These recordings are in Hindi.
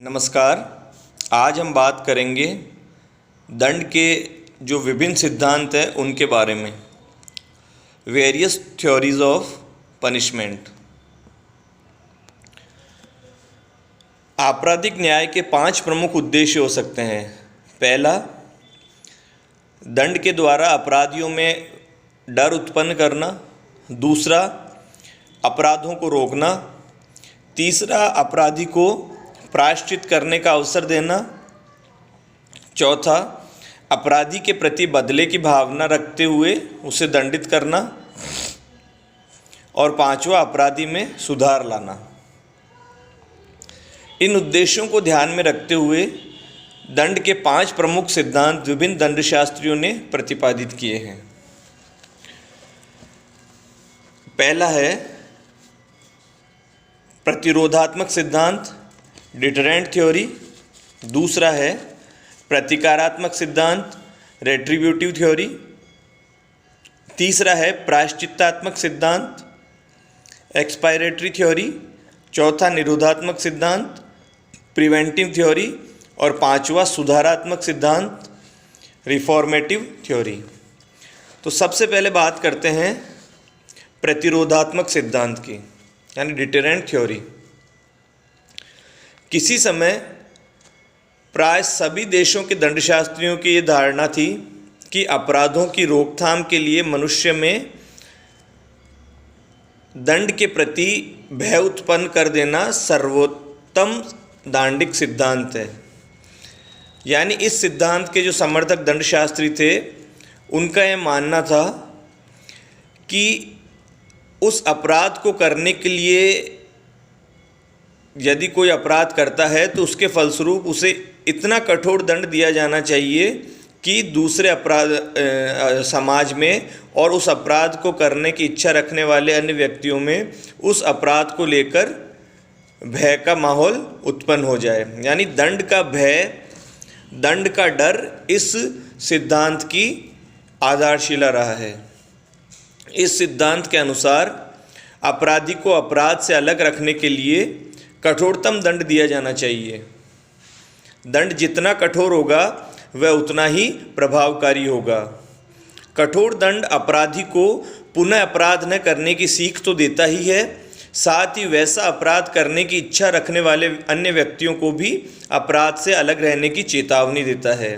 नमस्कार। आज हम बात करेंगे दंड के जो विभिन्न सिद्धांत हैं उनके बारे में। Various theories of punishment. आपराधिक न्याय के 5 प्रमुख उद्देश्य हो सकते हैं। पहला, दंड के द्वारा अपराधियों में डर उत्पन्न करना। दूसरा, अपराधों को रोकना। तीसरा, अपराधी को प्रायश्चित करने का अवसर देना। चौथा, अपराधी के प्रति बदले की भावना रखते हुए उसे दंडित करना। और पांचवा, अपराधी में सुधार लाना। इन उद्देश्यों को ध्यान में रखते हुए दंड के 5 प्रमुख सिद्धांत विभिन्न दंडशास्त्रियों ने प्रतिपादित किए हैं। पहला है प्रतिरोधात्मक सिद्धांत, डिटरेंट थ्योरी। दूसरा है प्रतिकारात्मक सिद्धांत, रेट्रिब्यूटिव थ्योरी। तीसरा है प्रायश्चित्तात्मक सिद्धांत, एक्सपायरेटरी थ्योरी। चौथा, निरोधात्मक सिद्धांत, प्रिवेंटिव थ्योरी। और पांचवा, सुधारात्मक सिद्धांत, रिफॉर्मेटिव थ्योरी। तो सबसे पहले बात करते हैं प्रतिरोधात्मक सिद्धांत की, यानी डिटरेंट थ्योरी। किसी समय प्राय सभी देशों के दंडशास्त्रियों की ये धारणा थी कि अपराधों की रोकथाम के लिए मनुष्य में दंड के प्रति भय उत्पन्न कर देना सर्वोत्तम दांडिक सिद्धांत है। यानी इस सिद्धांत के जो समर्थक दंडशास्त्री थे उनका यह मानना था कि उस अपराध को करने के लिए यदि कोई अपराध करता है तो उसके फलस्वरूप उसे इतना कठोर दंड दिया जाना चाहिए कि दूसरे अपराध समाज में और उस अपराध को करने की इच्छा रखने वाले अन्य व्यक्तियों में उस अपराध को लेकर भय का माहौल उत्पन्न हो जाए। यानी दंड का भय, दंड का डर इस सिद्धांत की आधारशिला रहा है। इस सिद्धांत के अनुसार अपराधी को अपराध से अलग रखने के लिए कठोरतम दंड दिया जाना चाहिए। दंड जितना कठोर होगा वह उतना ही प्रभावकारी होगा। कठोर दंड अपराधी को पुनः अपराध न करने की सीख तो देता ही है, साथ ही वैसा अपराध करने की इच्छा रखने वाले अन्य व्यक्तियों को भी अपराध से अलग रहने की चेतावनी देता है।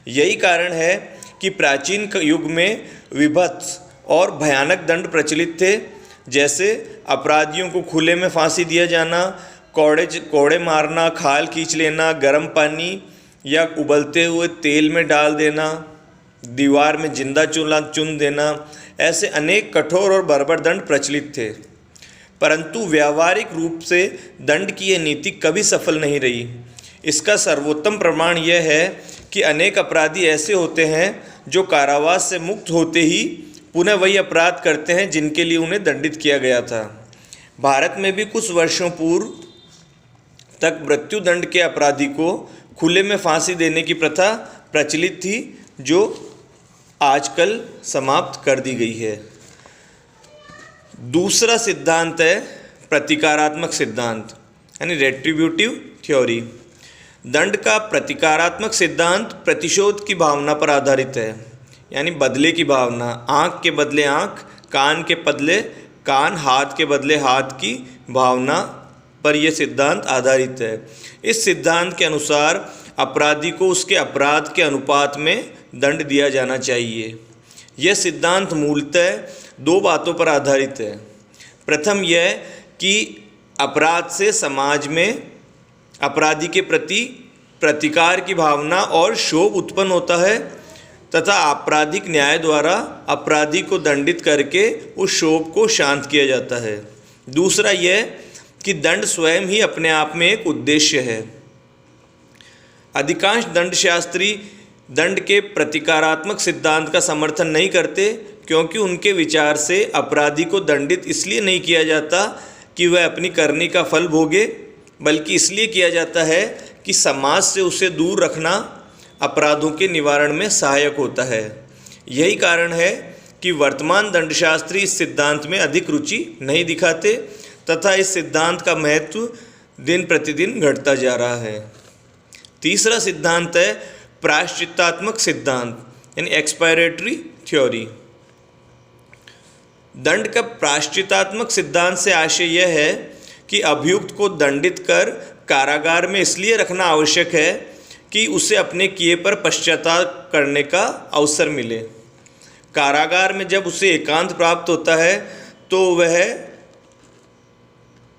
यही कारण है कि प्राचीन युग में विभत्स और भयानक दंड प्रचलित थे, जैसे अपराधियों को खुले में फांसी दिया जाना, कोड़े मारना, खाल खींच लेना, गर्म पानी या उबलते हुए तेल में डाल देना, दीवार में जिंदा चुन देना। ऐसे अनेक कठोर और बर्बर दंड प्रचलित थे, परंतु व्यावहारिक रूप से दंड की यह नीति कभी सफल नहीं रही। इसका सर्वोत्तम प्रमाण यह है कि अनेक अपराधी ऐसे होते हैं जो कारावास से मुक्त होते ही पुनः वही अपराध करते हैं जिनके लिए उन्हें दंडित किया गया था। भारत में भी कुछ वर्षों पूर्व तक मृत्युदंड के अपराधी को खुले में फांसी देने की प्रथा प्रचलित थी, जो आजकल समाप्त कर दी गई है। दूसरा सिद्धांत है प्रतिकारात्मक सिद्धांत, यानी रेट्रिब्यूटिव थ्योरी। दंड का प्रतिकारात्मक सिद्धांत प्रतिशोध की भावना पर आधारित है, यानी बदले की भावना। आँख के बदले आँख, कान के बदले कान, हाथ के बदले हाथ की भावना पर यह सिद्धांत आधारित है। इस सिद्धांत के अनुसार अपराधी को उसके अपराध के अनुपात में दंड दिया जाना चाहिए। यह सिद्धांत मूलतः 2 बातों पर आधारित है। प्रथम यह कि अपराध से समाज में अपराधी के प्रति प्रतिकार की भावना और क्षोभ उत्पन्न होता है तथा आपराधिक न्याय द्वारा अपराधी को दंडित करके उस क्षोभ को शांत किया जाता है। दूसरा यह कि दंड स्वयं ही अपने आप में एक उद्देश्य है। अधिकांश दंडशास्त्री दंड के प्रतिकारात्मक सिद्धांत का समर्थन नहीं करते, क्योंकि उनके विचार से अपराधी को दंडित इसलिए नहीं किया जाता कि वह अपनी करनी का फल भोगे, बल्कि इसलिए किया जाता है कि समाज से उसे दूर रखना अपराधों के निवारण में सहायक होता है। यही कारण है कि वर्तमान दंडशास्त्री इस सिद्धांत में अधिक रुचि नहीं दिखाते तथा इस सिद्धांत का महत्व दिन प्रतिदिन घटता जा रहा है। तीसरा सिद्धांत है प्रायश्चित्तात्मक सिद्धांत यानी एक्सपायरेटरी थ्योरी। दंड का प्रायश्चित्तात्मक सिद्धांत से आशय यह है कि अभियुक्त को दंडित कर कारागार में इसलिए रखना आवश्यक है कि उसे अपने किए पर पश्चाताप करने का अवसर मिले। कारागार में जब उसे एकांत प्राप्त होता है तो वह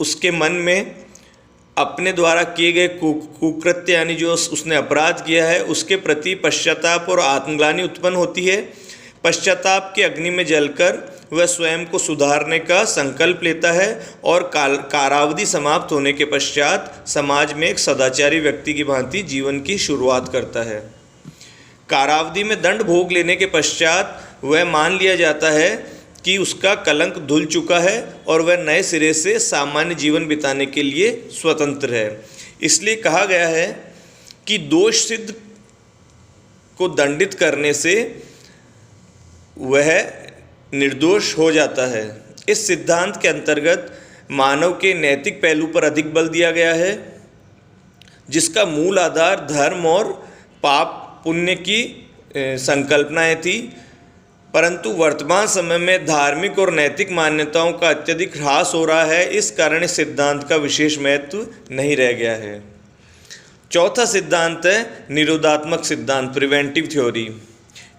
उसके मन में अपने द्वारा किए गए कुकृत्य यानी जो उसने अपराध किया है उसके प्रति पश्चाताप और आत्मग्लानि उत्पन्न होती है। पश्चाताप की अग्नि में जलकर वह स्वयं को सुधारने का संकल्प लेता है और कारावधि समाप्त होने के पश्चात समाज में एक सदाचारी व्यक्ति की भांति जीवन की शुरुआत करता है। कारावधि में दंड भोग लेने के पश्चात वह मान लिया जाता है कि उसका कलंक धुल चुका है और वह नए सिरे से सामान्य जीवन बिताने के लिए स्वतंत्र है। इसलिए कहा गया है कि दोष सिद्ध को दंडित करने से वह निर्दोष हो जाता है। इस सिद्धांत के अंतर्गत मानव के नैतिक पहलू पर अधिक बल दिया गया है, जिसका मूल आधार धर्म और पाप पुण्य की संकल्पनाएं थी। परंतु वर्तमान समय में धार्मिक और नैतिक मान्यताओं का अत्यधिक ह्रास हो रहा है, इस कारण इस सिद्धांत का विशेष महत्व नहीं रह गया है। चौथा सिद्धांत है निरोधात्मक सिद्धांत प्रिवेंटिव थ्योरी।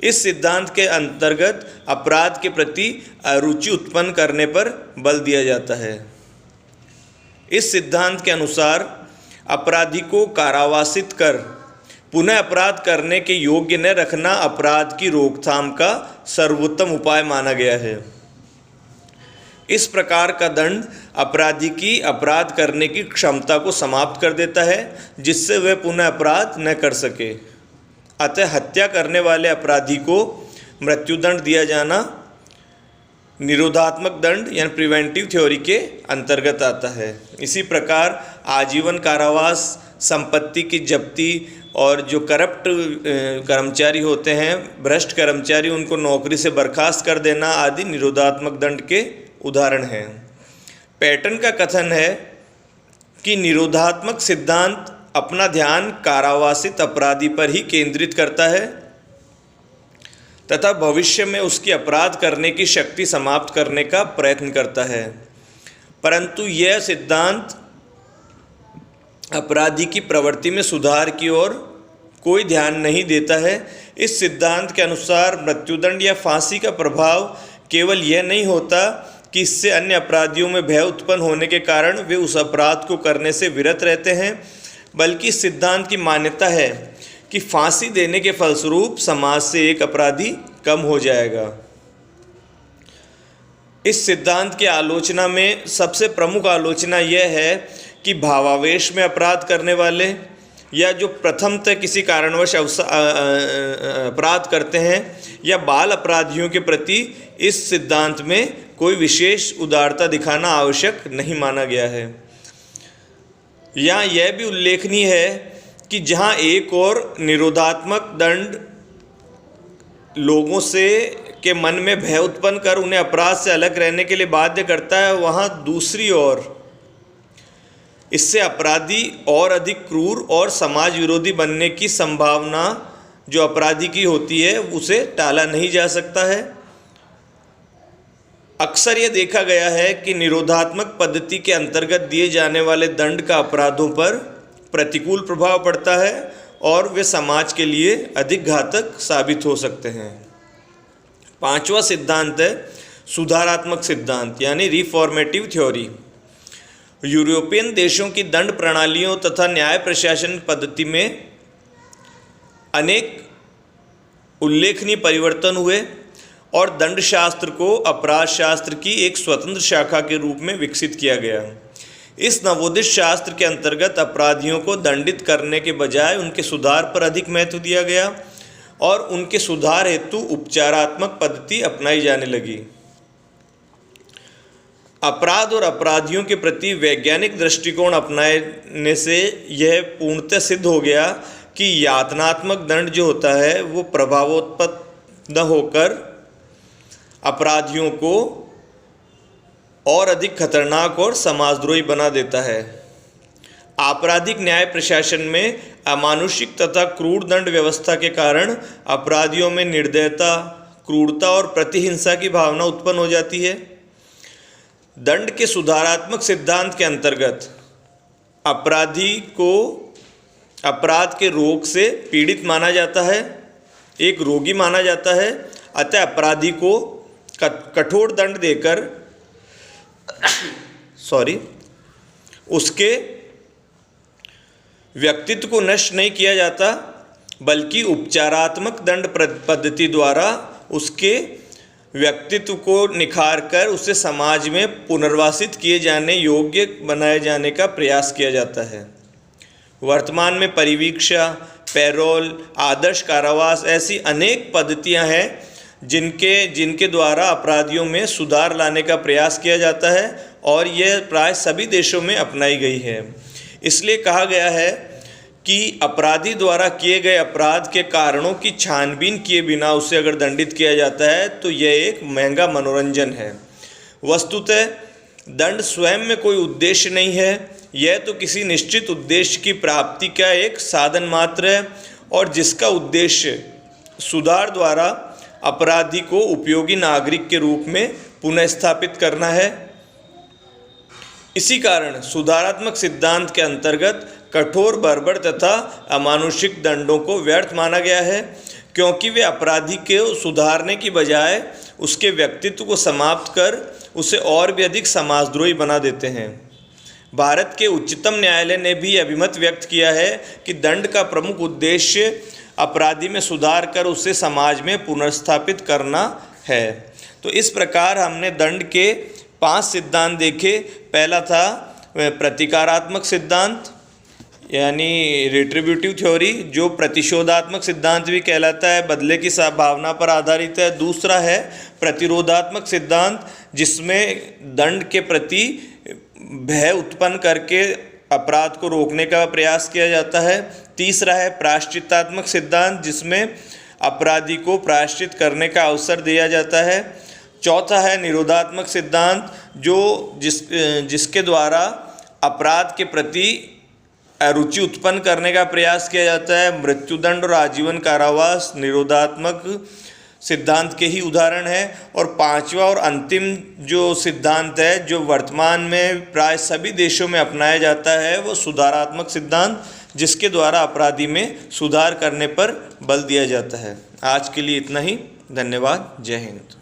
इस सिद्धांत के अंतर्गत अपराध के प्रति अरुचि उत्पन्न करने पर बल दिया जाता है। इस सिद्धांत के अनुसार अपराधी को कारावासित कर पुनः अपराध करने के योग्य न रखना अपराध की रोकथाम का सर्वोत्तम उपाय माना गया है। इस प्रकार का दंड अपराधी की अपराध करने की क्षमता को समाप्त कर देता है, जिससे वह पुनः अपराध न कर सके। अतः हत्या करने वाले अपराधी को मृत्युदंड दिया जाना निरोधात्मक दंड यानी प्रिवेंटिव थ्योरी के अंतर्गत आता है। इसी प्रकार आजीवन कारावास, संपत्ति की जब्ती और जो करप्ट कर्मचारी होते हैं, भ्रष्ट कर्मचारी, उनको नौकरी से बर्खास्त कर देना आदि निरोधात्मक दंड के उदाहरण हैं। पैटन का कथन है कि निरोधात्मक सिद्धांत अपना ध्यान कारावासित अपराधी पर ही केंद्रित करता है तथा भविष्य में उसकी अपराध करने की शक्ति समाप्त करने का प्रयत्न करता है। परंतु यह सिद्धांत अपराधी की प्रवृत्ति में सुधार की ओर कोई ध्यान नहीं देता है। इस सिद्धांत के अनुसार मृत्युदंड या फांसी का प्रभाव केवल यह नहीं होता कि इससे अन्य अपराधियों में भय उत्पन्न होने के कारण वे उस अपराध को करने से विरत रहते हैं, बल्कि इस सिद्धांत की मान्यता है कि फांसी देने के फलस्वरूप समाज से एक अपराधी कम हो जाएगा। इस सिद्धांत की आलोचना में सबसे प्रमुख आलोचना यह है कि भावावेश में अपराध करने वाले या जो प्रथमतः किसी कारणवश अपराध करते हैं या बाल अपराधियों के प्रति इस सिद्धांत में कोई विशेष उदारता दिखाना आवश्यक नहीं माना गया है। यहाँ यह भी उल्लेखनीय है कि जहाँ एक और निरोधात्मक दंड लोगों से के मन में भय उत्पन्न कर उन्हें अपराध से अलग रहने के लिए बाध्य करता है, वहाँ दूसरी ओर इससे अपराधी और अधिक क्रूर और समाज विरोधी बनने की संभावना जो अपराधी की होती है उसे टाला नहीं जा सकता है। अक्सर यह देखा गया है कि निरोधात्मक पद्धति के अंतर्गत दिए जाने वाले दंड का अपराधों पर प्रतिकूल प्रभाव पड़ता है और वे समाज के लिए अधिक घातक साबित हो सकते हैं। पांचवा सिद्धांत है सुधारात्मक सिद्धांत यानी रिफॉर्मेटिव थ्योरी। यूरोपियन देशों की दंड प्रणालियों तथा न्याय प्रशासन पद्धति में अनेक उल्लेखनीय परिवर्तन हुए और दंड शास्त्र को अपराध शास्त्र की एक स्वतंत्र शाखा के रूप में विकसित किया गया। इस नवोदित शास्त्र के अंतर्गत अपराधियों को दंडित करने के बजाय उनके सुधार पर अधिक महत्व दिया गया और उनके सुधार हेतु उपचारात्मक पद्धति अपनाई जाने लगी। अपराध और अपराधियों के प्रति वैज्ञानिक दृष्टिकोण अपनाने से यह पूर्णतः सिद्ध हो गया कि यातनात्मक दंड जो होता है वो प्रभावोत्पन्न न होकर अपराधियों को और अधिक खतरनाक और समाजद्रोही बना देता है। आपराधिक न्याय प्रशासन में अमानुषिक तथा क्रूर दंड व्यवस्था के कारण अपराधियों में निर्दयता, क्रूरता और प्रतिहिंसा की भावना उत्पन्न हो जाती है। दंड के सुधारात्मक सिद्धांत के अंतर्गत अपराधी को अपराध के रोग से पीड़ित माना जाता है, एक रोगी माना जाता है। अतः अपराधी को कठोर दंड देकर उसके व्यक्तित्व को नष्ट नहीं किया जाता, बल्कि उपचारात्मक दंड पद्धति द्वारा उसके व्यक्तित्व को निखार कर उसे समाज में पुनर्वासित किए जाने योग्य बनाए जाने का प्रयास किया जाता है। वर्तमान में परिवीक्षा, पैरोल, आदर्श कारावास ऐसी अनेक पद्धतियां हैं जिनके द्वारा अपराधियों में सुधार लाने का प्रयास किया जाता है और यह प्राय सभी देशों में अपनाई गई है। इसलिए कहा गया है कि अपराधी द्वारा किए गए अपराध के कारणों की छानबीन किए बिना उसे अगर दंडित किया जाता है तो यह एक महंगा मनोरंजन है। वस्तुतः दंड स्वयं में कोई उद्देश्य नहीं है, यह तो किसी निश्चित उद्देश्य की प्राप्ति का एक साधन मात्र है और जिसका उद्देश्य सुधार द्वारा अपराधी को उपयोगी नागरिक के रूप में पुनः स्थापित करना है। इसी कारण सुधारात्मक सिद्धांत के अंतर्गत कठोर, बर्बर तथा अमानुषिक दंडों को व्यर्थ माना गया है, क्योंकि वे अपराधी के सुधारने की बजाय उसके व्यक्तित्व को समाप्त कर उसे और भी अधिक समाजद्रोही बना देते हैं। भारत के उच्चतम न्यायालय ने भी अभिमत व्यक्त किया है कि दंड का प्रमुख उद्देश्य अपराधी में सुधार कर उसे समाज में पुनर्स्थापित करना है। तो इस प्रकार हमने दंड के 5 सिद्धांत देखे। पहला था प्रतिकारात्मक सिद्धांत यानी रिट्रीब्यूटिव थ्योरी, जो प्रतिशोधात्मक सिद्धांत भी कहलाता है, बदले की भावना पर आधारित है। दूसरा है प्रतिरोधात्मक सिद्धांत, जिसमें दंड के प्रति भय उत्पन्न करके अपराध को रोकने का प्रयास किया जाता है। तीसरा है प्रायश्चित्तात्मक सिद्धांत, जिसमें अपराधी को प्रायश्चित करने का अवसर दिया जाता है। चौथा है निरोधात्मक सिद्धांत, जिसके द्वारा अपराध के प्रति अरुचि उत्पन्न करने का प्रयास किया जाता है। मृत्युदंड और आजीवन कारावास निरोधात्मक सिद्धांत के ही उदाहरण है। और पांचवा और अंतिम जो सिद्धांत है, जो वर्तमान में प्राय सभी देशों में अपनाया जाता है, वो सुधारात्मक सिद्धांत, जिसके द्वारा अपराधी में सुधार करने पर बल दिया जाता है। आज के लिए इतना ही। धन्यवाद। जय हिंद।